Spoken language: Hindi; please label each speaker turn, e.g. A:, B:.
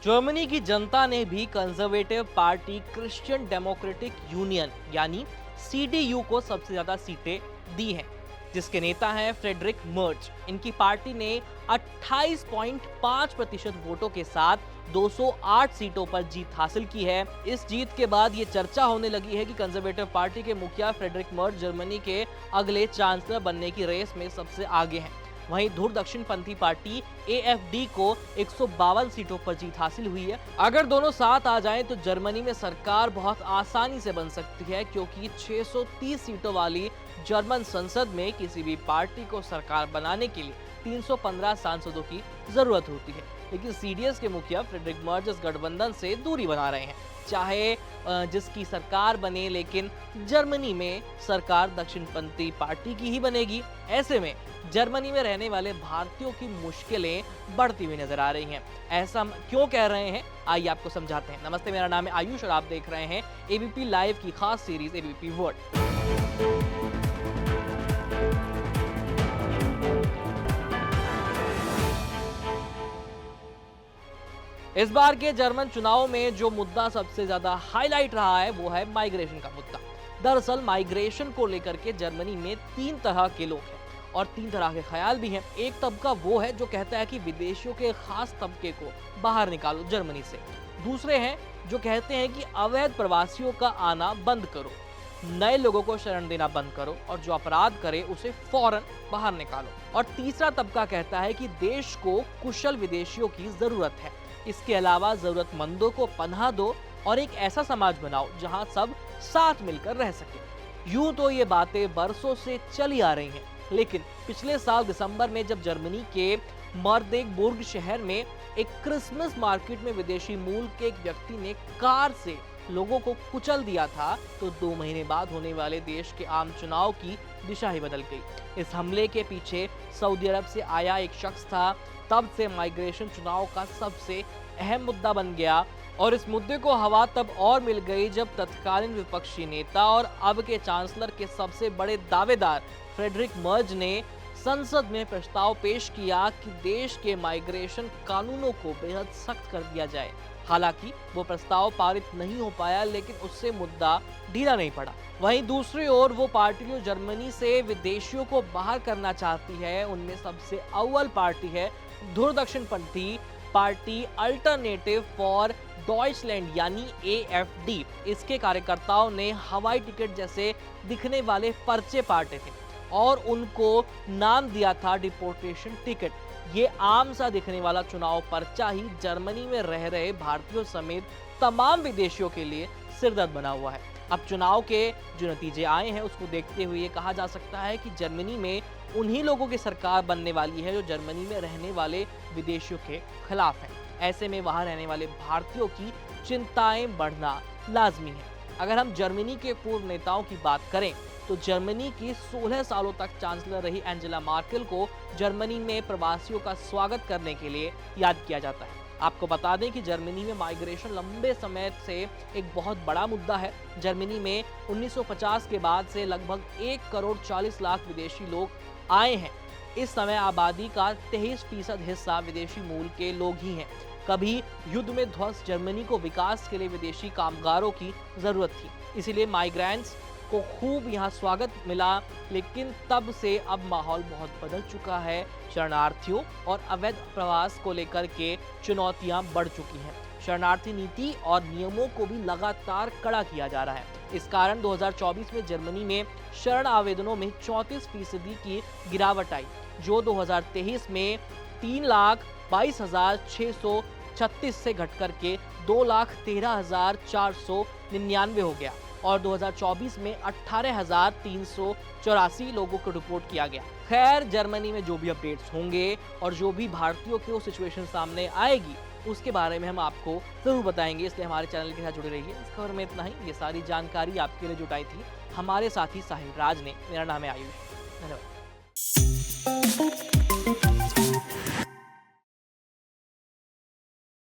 A: जर्मनी की जनता ने भी conservative party Christian democratic union यानी सीडीयू को सबसे ज्यादा सीटें दी हैं, जिसके नेता हैं फ्रेडरिक मर्ज। इनकी पार्टी ने 28.5% वोटों के साथ 208 सीटों पर जीत हासिल की है। इस जीत के बाद ये चर्चा होने लगी है कि कंजर्वेटिव पार्टी के मुखिया फ्रेडरिक मर्ज जर्मनी के अगले चांसलर बनने की रेस में सबसे आगे हैं। वहीं धुर दक्षिणपंथी पार्टी एएफडी को 152 सीटों पर जीत हासिल हुई है। अगर दोनों साथ आ जाएं तो जर्मनी में सरकार बहुत आसानी से बन सकती है, क्योंकि 630 सीटों वाली जर्मन संसद में किसी भी पार्टी को सरकार बनाने के लिए 315 सांसदों की जरूरत होती है। लेकिन सीडीएस के मुखिया फ्रेडरिक मर्ज इस गठबंधन से दूरी बना रहे हैं, चाहे जिसकी सरकार बने, लेकिन जर्मनी में सरकार दक्षिणपंथी पार्टी की ही बनेगी। ऐसे में जर्मनी में रहने वाले भारतीयों की मुश्किलें बढ़ती हुई नजर आ रही हैं। ऐसा क्यों कह रहे हैं, आइए आपको समझाते हैं। नमस्ते, मेरा नाम है आयुष और आप देख रहे हैं एबीपी लाइव की खास सीरीज एबीपी वर्ल्ड। इस बार के जर्मन चुनाव में जो मुद्दा सबसे ज्यादा हाईलाइट रहा है वो है माइग्रेशन का मुद्दा। दरअसल माइग्रेशन को लेकर के जर्मनी में 3 तरह के लोग हैं और 3 तरह के ख्याल भी हैं। एक तबका वो है जो कहता है कि विदेशियों के खास तबके को बाहर निकालो जर्मनी से। दूसरे हैं जो कहते हैं कि अवैध प्रवासियों का आना बंद करो, नए लोगों को शरण देना बंद करो और जो अपराध करे उसे फौरन बाहर निकालो। और तीसरा तबका कहता है कि देश को कुशल विदेशियों की जरूरत है। इसके अलावा जरूरतमंदों को पनाह दो और एक ऐसा समाज बनाओ जहां सब साथ मिलकर रह सके। यूं तो ये बातें बरसों से चली आ रही हैं, लेकिन पिछले साल दिसंबर में जब जर्मनी के मर्देगबुर्ग शहर में एक क्रिसमस मार्केट में विदेशी मूल के एक व्यक्ति ने कार से लोगों को कुचल दिया था, तो 2 महीने बाद होने वाले देश के आम चुनाव की दिशा ही बदल गई। इस हमले के पीछे सऊदी अरब से आया एक शख्स था। तब से माइग्रेशन चुनाव का सबसे अहम मुद्दा बन गया और इस मुद्दे को हवा तब और मिल गई जब तत्कालीन विपक्षी नेता और अब के चांसलर के सबसे बड़े दावेदार फ्रेडरिक मर्ज ने संसद में प्रस्ताव पेश किया कि देश के माइग्रेशन कानूनों को बेहद सख्त कर दिया जाए। हालांकि वो प्रस्ताव पारित नहीं हो पाया, लेकिन उससे मुद्दा ढीला नहीं पड़ा। वहीं दूसरी ओर वो पार्टी जो जर्मनी से विदेशियों को बाहर करना चाहती है, उनमें सबसे अव्वल पार्टी है धुर दक्षिणपंथी पार्टी अल्टरनेटिव फॉर डॉइचलैंड यानी एएफडी। इसके कार्यकर्ताओं ने हवाई टिकट जैसे दिखने वाले पर्चे पाटे थे और उनको नाम दिया था डिपोर्टेशन टिकट। ये आम सा दिखने वाला चुनाव पर्चा ही जर्मनी में रह रहे भारतीयों समेत तमाम विदेशियों के लिए सिरदर्द बना हुआ है। अब चुनाव के जो नतीजे आए हैं उसको देखते हुए ये कहा जा सकता है कि जर्मनी में उन्हीं लोगों की सरकार बनने वाली है जो जर्मनी में रहने वाले विदेशियों के खिलाफ हैं। ऐसे में वहां रहने वाले भारतीयों की चिंताएं बढ़ना लाजमी है। अगर हम जर्मनी के पूर्व नेताओं की बात करें तो जर्मनी की 16 सालों तक चांसलर रही एंजेला मार्केल को जर्मनी में प्रवासियों का स्वागत करने के लिए याद किया जाता है। आपको बता दें कि जर्मनी में माइग्रेशन लंबे समय से एक बहुत बड़ा मुद्दा है। जर्मनी में 1950 के बाद से लगभग 1 करोड़ 40 लाख विदेशी लोग आए हैं। इस समय आबादी का 23% हिस्सा विदेशी मूल के लोग ही हैं। कभी युद्ध में ध्वस्त जर्मनी को विकास के लिए विदेशी कामगारों की जरूरत थी, इसीलिए माइग्रेंट्स को खूब यहाँ स्वागत मिला। लेकिन तब से अब माहौल बहुत बदल चुका है। शरणार्थियों और अवैध प्रवास को लेकर के चुनौतियां बढ़ चुकी हैं। शरणार्थी नीति और नियमों को भी लगातार कड़ा किया जा रहा है। इस कारण 2024 में जर्मनी में शरण आवेदनों में 34% की गिरावट आई, जो 2023 में 3,22,636 से घटकर के 2,13,499 हो गया और 2024 में 18,384 लोगों को रिपोर्ट किया गया। खैर, जर्मनी में जो भी अपडेट्स होंगे और जो भी भारतीयों की सिचुएशन सामने आएगी उसके बारे में हम आपको जरूर बताएंगे, इसलिए हमारे चैनल के साथ जुड़े रहिए। इस खबर में इतना ही। ये सारी जानकारी आपके लिए जुटाई थी हमारे साथी साहिल राज ने। मेरा नाम है आयुष। धन्यवाद।